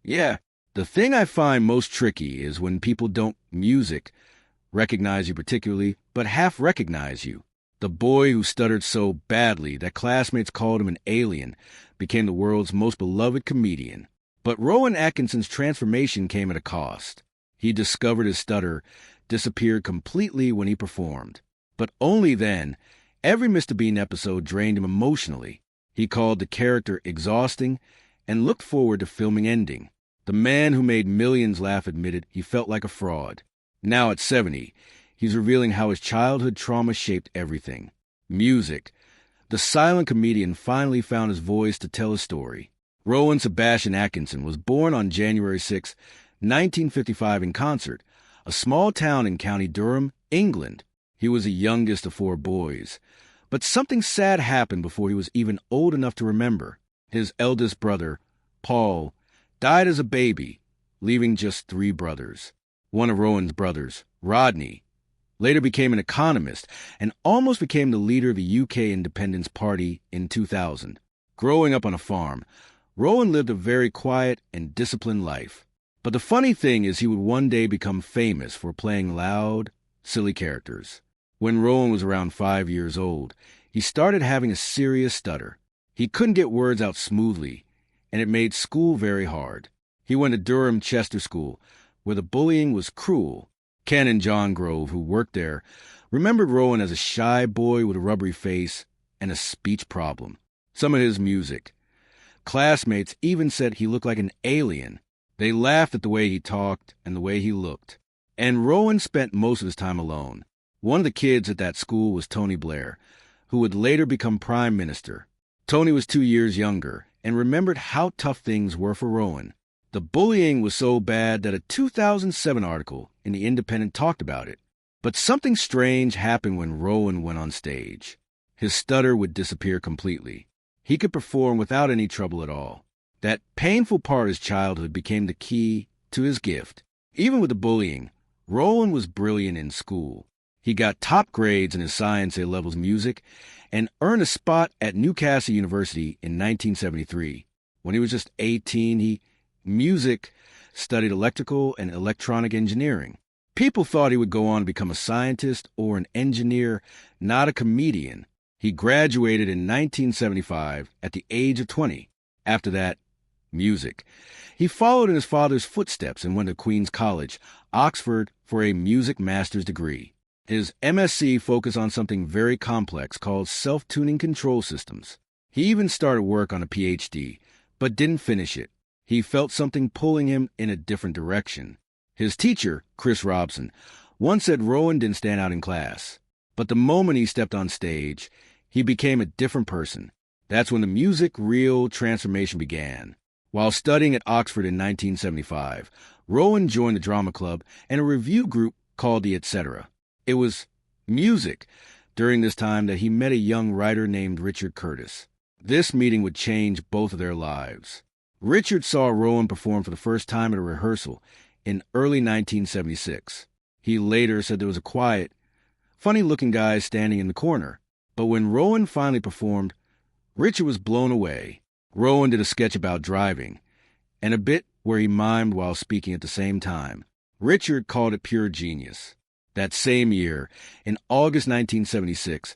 Yeah, the thing I find most tricky is when people don't recognize you particularly, but half recognize you. The boy who stuttered so badly that classmates called him an alien became the world's most beloved comedian. But Rowan Atkinson's transformation came at a cost. He discovered his stutter disappeared completely when he performed. But only then. Every Mr. Bean episode drained him emotionally. He called the character exhausting and looked forward to filming ending. The man who made millions laugh admitted he felt like a fraud. Now at 70, he's revealing how his childhood trauma shaped everything. Music. The silent comedian finally found his voice to tell his story. Rowan Sebastian Atkinson was born on January 6, 1955 in Concert, a small town in County Durham, England. He was the youngest of 4 boys. But something sad happened before he was even old enough to remember. His eldest brother, Paul, died as a baby, leaving just 3 brothers. One of Rowan's brothers, Rodney, later became an economist and almost became the leader of the UK Independence Party in 2000. Growing up on a farm, Rowan lived a very quiet and disciplined life. But the funny thing is he would one day become famous for playing loud, silly characters. When Rowan was around 5 years old, he started having a serious stutter. He couldn't get words out smoothly, and it made school very hard. He went to Durham Chester School, where the bullying was cruel. Ken and John Grove, who worked there, remembered Rowan as a shy boy with a rubbery face and a speech problem. Some of his music. Classmates even said he looked like an alien. They laughed at the way he talked and the way he looked. And Rowan spent most of his time alone. One of the kids at that school was Tony Blair, who would later become Prime Minister. Tony was 2 years younger and remembered how tough things were for Rowan. The bullying was so bad that a 2007 article in The Independent talked about it. But something strange happened when Rowan went on stage. His stutter would disappear completely. He could perform without any trouble at all. That painful part of his childhood became the key to his gift. Even with the bullying, Rowan was brilliant in school. He got top grades in his science A-levels music and earned a spot at Newcastle University in 1973. When he was just 18, he studied electrical and electronic engineering. People thought he would go on to become a scientist or an engineer, not a comedian. He graduated in 1975 at the age of 20. After that, music. He followed in his father's footsteps and went to Queen's College, Oxford, for a music master's degree. His MSc focused on something very complex called self-tuning control systems. He even started work on a PhD, but didn't finish it. He felt something pulling him in a different direction. His teacher, Chris Robson, once said Rowan didn't stand out in class. But the moment he stepped on stage, he became a different person. That's when the real transformation began. While studying at Oxford in 1975, Rowan joined the drama club and a review group called the Etc. It was music during this time that he met a young writer named Richard Curtis. This meeting would change both of their lives. Richard saw Rowan perform for the first time at a rehearsal in early 1976. He later said there was a quiet, funny-looking guy standing in the corner. But when Rowan finally performed, Richard was blown away. Rowan did a sketch about driving, and a bit where he mimed while speaking at the same time. Richard called it pure genius. That same year, in August 1976,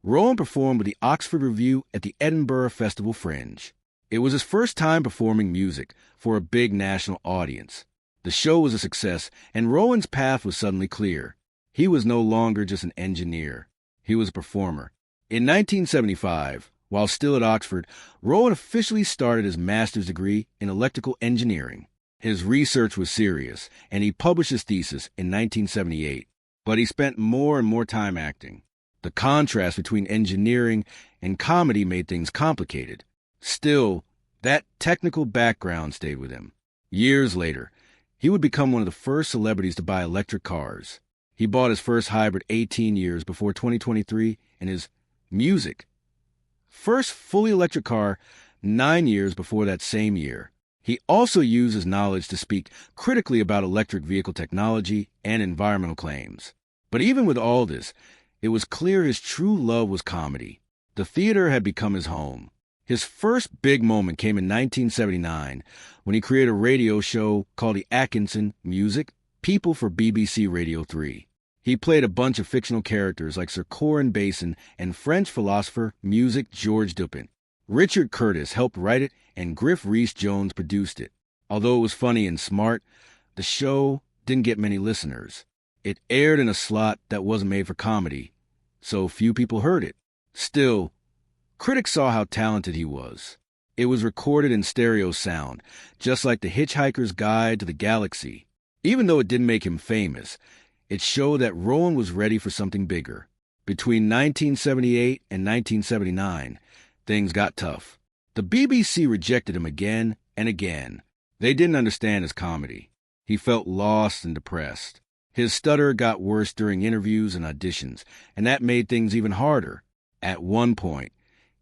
Rowan performed with the Oxford Revue at the Edinburgh Festival Fringe. It was his first time performing music for a big national audience. The show was a success, and Rowan's path was suddenly clear. He was no longer just an engineer. He was a performer. In 1975, while still at Oxford, Rowan officially started his master's degree in electrical engineering. His research was serious, and he published his thesis in 1978. But he spent more and more time acting. The contrast between engineering and comedy made things complicated. Still, that technical background stayed with him. Years later, he would become one of the first celebrities to buy electric cars. He bought his first hybrid 18 years before 2023 and his first fully electric car 9 years before that same year. He also used his knowledge to speak critically about electric vehicle technology and environmental claims. But even with all this, it was clear his true love was comedy. The theater had become his home. His first big moment came in 1979 when he created a radio show called the Atkinson Music People for BBC Radio 3. He played a bunch of fictional characters like Sir Coran Basin and French philosopher Music George Dupin. Richard Curtis helped write it and Griff Rhys-Jones produced it. Although it was funny and smart, the show didn't get many listeners. It aired in a slot that wasn't made for comedy, so few people heard it. Still, critics saw how talented he was. It was recorded in stereo sound, just like The Hitchhiker's Guide to the Galaxy. Even though it didn't make him famous, it showed that Rowan was ready for something bigger. Between 1978 and 1979, things got tough. The BBC rejected him again and again. They didn't understand his comedy. He felt lost and depressed. His stutter got worse during interviews and auditions, and that made things even harder. At one point,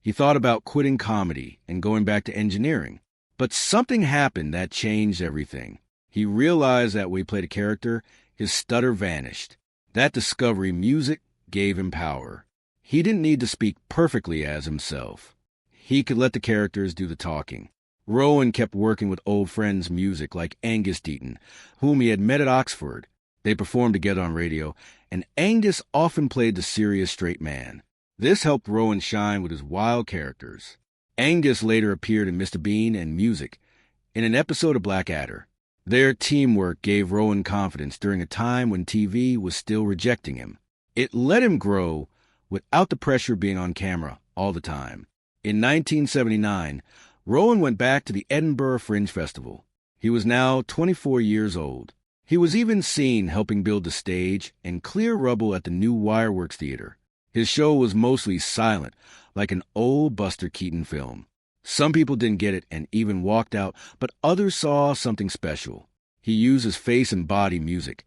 he thought about quitting comedy and going back to engineering. But something happened that changed everything. He realized that when he played a character, his stutter vanished. That discovery, music, gave him power. He didn't need to speak perfectly as himself. He could let the characters do the talking. Rowan kept working with old friends' music like Angus Deaton, whom he had met at Oxford. They performed together on radio, and Angus often played the serious straight man. This helped Rowan shine with his wild characters. Angus later appeared in Mr. Bean and Music, in an episode of Blackadder. Their teamwork gave Rowan confidence during a time when TV was still rejecting him. It let him grow without the pressure of being on camera all the time. In 1979, Rowan went back to the Edinburgh Fringe Festival. He was now 24 years old. He was even seen helping build the stage and clear rubble at the new Wireworks Theater. His show was mostly silent, like an old Buster Keaton film. Some people didn't get it and even walked out, but others saw something special. He used his face and body music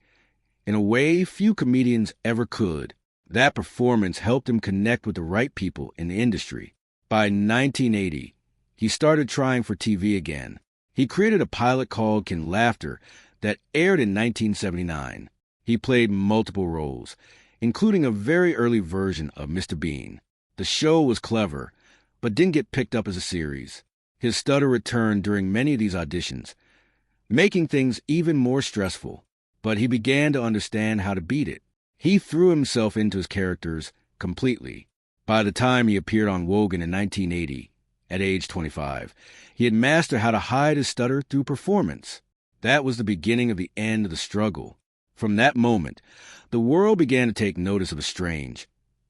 in a way few comedians ever could. That performance helped him connect with the right people in the industry. By 1980, he started trying for TV again. He created a pilot called Can Laughter that aired in 1979. He played multiple roles, including a very early version of Mr. Bean. The show was clever, but didn't get picked up as a series. His stutter returned during many of these auditions, making things even more stressful. But he began to understand how to beat it. He threw himself into his characters completely. By the time he appeared on Wogan in 1980, at age 25, he had mastered how to hide his stutter through performance. That was the beginning of the end of the struggle. From that moment, the world began to take notice of a strange,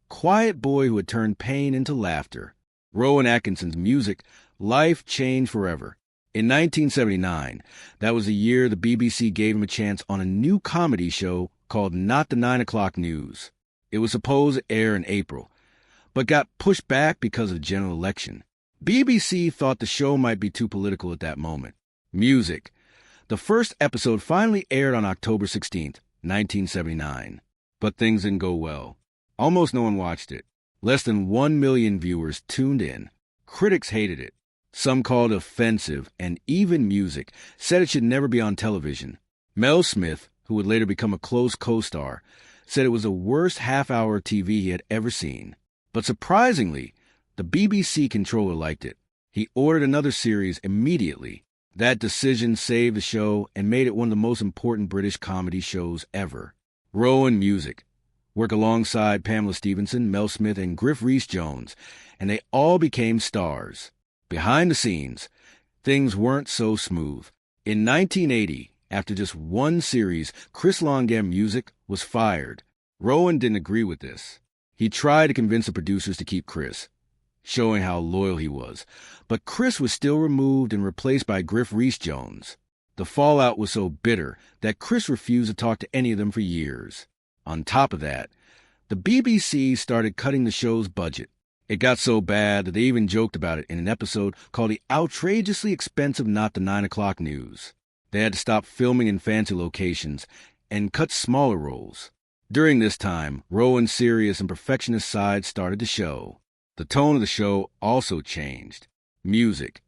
quiet boy who had turned pain into laughter. Rowan Atkinson's music, life changed forever. In 1979, that was the year the BBC gave him a chance on a new comedy show called Not the 9 O'Clock News. It was supposed to air in April, but got pushed back because of the general election. BBC thought the show might be too political at that moment. Music. The first episode finally aired on October 16th, 1979. But things didn't go well. Almost no one watched it. Less than 1 million viewers tuned in. Critics hated it. Some called it offensive, and even Music said it should never be on television. Mel Smith, who would later become a close co-star, said it was the worst half-hour TV he had ever seen. But surprisingly, the BBC controller liked it. He ordered another series immediately. That decision saved the show and made it one of the most important British comedy shows ever. Rowan Music worked alongside Pamela Stephenson, Mel Smith, and Griff Rhys-Jones, and they all became stars. Behind the scenes, things weren't so smooth. In 1980, after just one series, Chris Longam Music was fired. Rowan didn't agree with this. He tried to convince the producers to keep Chris, showing how loyal he was. But Chris was still removed and replaced by Griff Rhys-Jones. The fallout was so bitter that Chris refused to talk to any of them for years. On top of that, the BBC started cutting the show's budget. It got so bad that they even joked about it in an episode called The Outrageously Expensive Not the 9 O'Clock News. They had to stop filming in fancy locations and cut smaller roles. During this time, Rowan's serious and perfectionist side started to show. The tone of the show also changed. Music.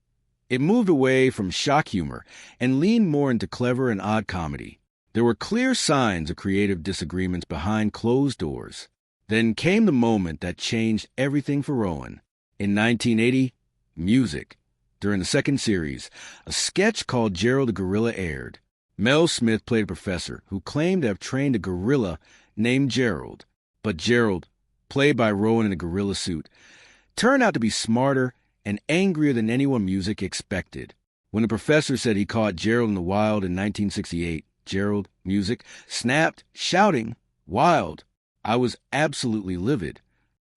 It moved away from shock humor and leaned more into clever and odd comedy. There were clear signs of creative disagreements behind closed doors. Then came the moment that changed everything for Rowan. In 1980, music. During the second series, a sketch called Gerald the Gorilla aired. Mel Smith played a professor who claimed to have trained a gorilla named Gerald. But Gerald, played by Rowan in a gorilla suit, turned out to be smarter and angrier than anyone music expected. When the professor said he caught Gerald in the wild in 1968, Gerald, music, snapped, shouting, "Wild!" I was absolutely livid.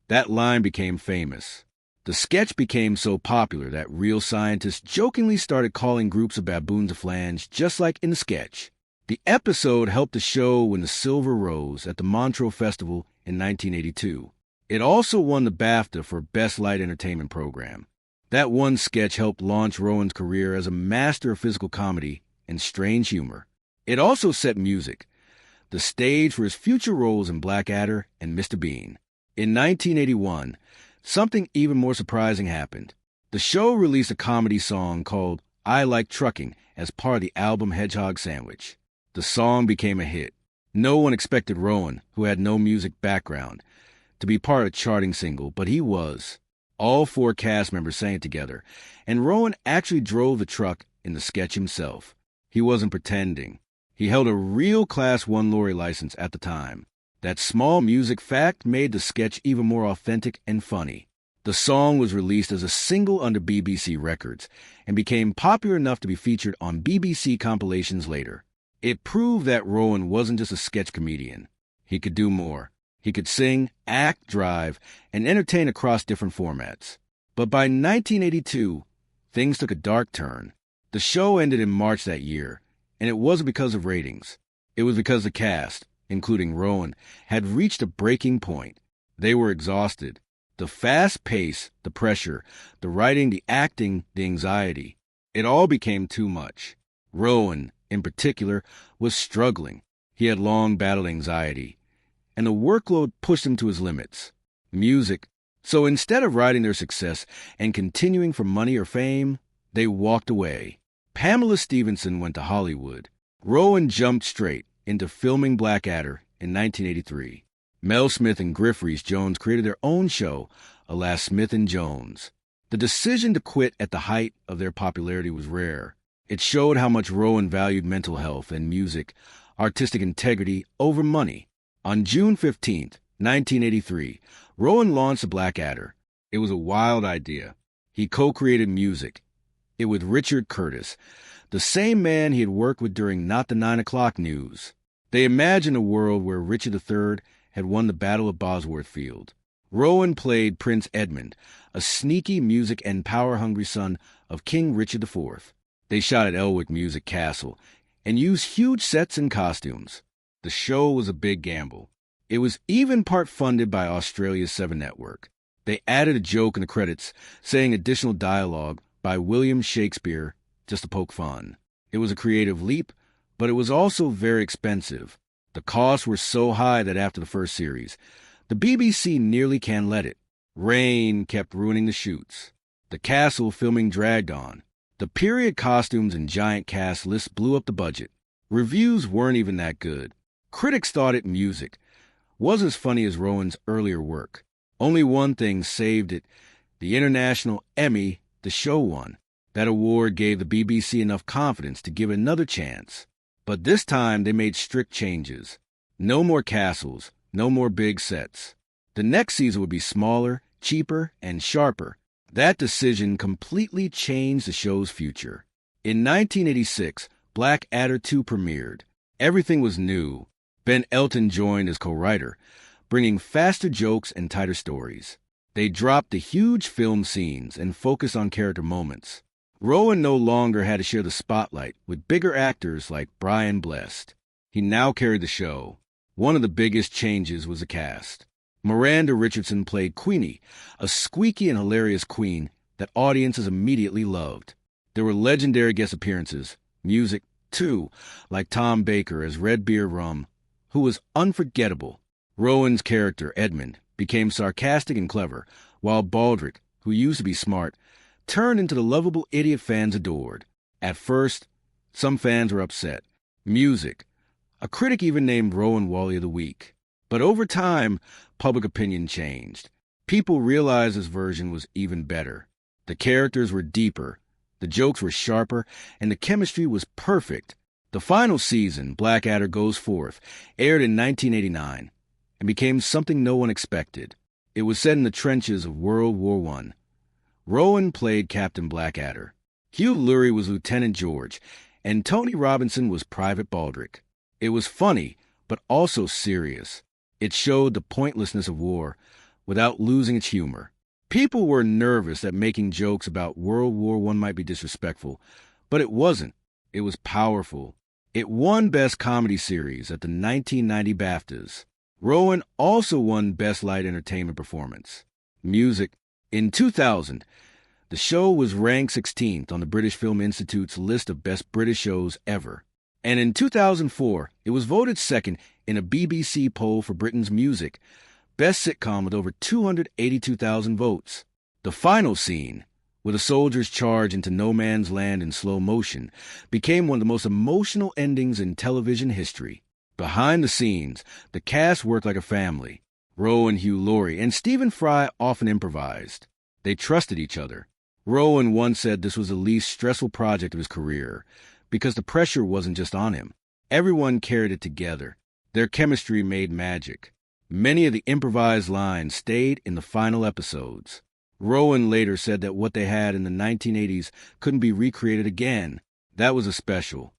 That line became famous. The sketch became so popular that real scientists jokingly started calling groups of baboons a flange, just like in the sketch. The episode helped the show win the Silver Rose at the Montreux Festival in 1982. It also won the BAFTA for Best Light Entertainment Program. That one sketch helped launch Rowan's career as a master of physical comedy and strange humor. It also set music, the stage for his future roles in Blackadder and Mr. Bean. In 1981, something even more surprising happened. The show released a comedy song called I Like Trucking as part of the album Hedgehog Sandwich. The song became a hit. No one expected Rowan, who had no music background, to be part of a charting single, but he was. All 4 cast members sang it together, and Rowan actually drove the truck in the sketch himself. He wasn't pretending. He held a real Class 1 lorry license at the time. That small music fact made the sketch even more authentic and funny. The song was released as a single under BBC Records and became popular enough to be featured on BBC compilations later. It proved that Rowan wasn't just a sketch comedian. He could do more. He could sing, act, drive, and entertain across different formats. But by 1982, things took a dark turn. The show ended in March that year, and it wasn't because of ratings. It was because the cast, including Rowan, had reached a breaking point. They were exhausted. The fast pace, the pressure, the writing, the acting, the anxiety. It all became too much. Rowan, in particular, was struggling. He had long battled anxiety, and the workload pushed him to his limits. Music. So instead of riding their success and continuing for money or fame, they walked away. Pamela Stevenson went to Hollywood. Rowan jumped straight into filming Blackadder in 1983. Mel Smith and Griff Rhys-Jones created their own show, Alas Smith and Jones. The decision to quit at the height of their popularity was rare. It showed how much Rowan valued mental health and music, artistic integrity over money. On June 15, 1983, Rowan launched the Blackadder. It was a wild idea. He co-created music. It with Richard Curtis, the same man he had worked with during Not the 9 O'Clock News. They imagined a world where Richard III had won the Battle of Bosworth Field. Rowan played Prince Edmund, a sneaky music and power-hungry son of King Richard IV. They shot at Elwick Music Castle and used huge sets and costumes. The show was a big gamble. It was even part funded by Australia's 7 Network. They added a joke in the credits saying additional dialogue by William Shakespeare just to poke fun. It was a creative leap, but it was also very expensive. The costs were so high that after the first series, the BBC nearly can't let it. Rain kept ruining the shoots. The castle filming dragged on. The period costumes and giant cast lists blew up the budget. Reviews weren't even that good. Critics thought it music wasn't as funny as Rowan's earlier work. Only one thing saved it: the International Emmy the show won. That award gave the BBC enough confidence to give it another chance. But this time they made strict changes. No more castles, no more big sets. The next season would be smaller, cheaper, and sharper. That decision completely changed the show's future. In 1986, Blackadder 2 premiered. Everything was new. Ben Elton joined as co-writer, bringing faster jokes and tighter stories. They dropped the huge film scenes and focused on character moments. Rowan no longer had to share the spotlight with bigger actors like Brian Blessed. He now carried the show. One of the biggest changes was the cast. Miranda Richardson played Queenie, a squeaky and hilarious queen that audiences immediately loved. There were legendary guest appearances, music, too, like Tom Baker as Red Beer Rum, who was unforgettable. Rowan's character, Edmund, became sarcastic and clever, while Baldric, who used to be smart, turned into the lovable idiot fans adored. At first, some fans were upset. Music. A critic even named Rowan Wally of the Week. But over time, public opinion changed. People realized this version was even better. The characters were deeper, the jokes were sharper, and the chemistry was perfect. The final season, Blackadder Goes Forth, aired in 1989 and became something no one expected. It was set in the trenches of World War I. Rowan played Captain Blackadder. Hugh Laurie was Lieutenant George, and Tony Robinson was Private Baldrick. It was funny, but also serious. It showed the pointlessness of war without losing its humor. People were nervous that making jokes about World War I might be disrespectful, but it wasn't. It was powerful. It won Best Comedy Series at the 1990 BAFTAs. Rowan also won Best Light Entertainment Performance. Music. In 2000, the show was ranked 16th on the British Film Institute's list of best British shows ever. And in 2004, it was voted second in a BBC poll for Britain's music, best sitcom with over 282,000 votes. The final scene, with a soldier's charge into no man's land in slow motion, became one of the most emotional endings in television history. Behind the scenes, the cast worked like a family. Rowan, Hugh Laurie, and Stephen Fry often improvised. They trusted each other. Rowan once said this was the least stressful project of his career because the pressure wasn't just on him. Everyone carried it together. Their chemistry made magic. Many of the improvised lines stayed in the final episodes. Rowan later said that what they had in the 1980s couldn't be recreated again. That was a special.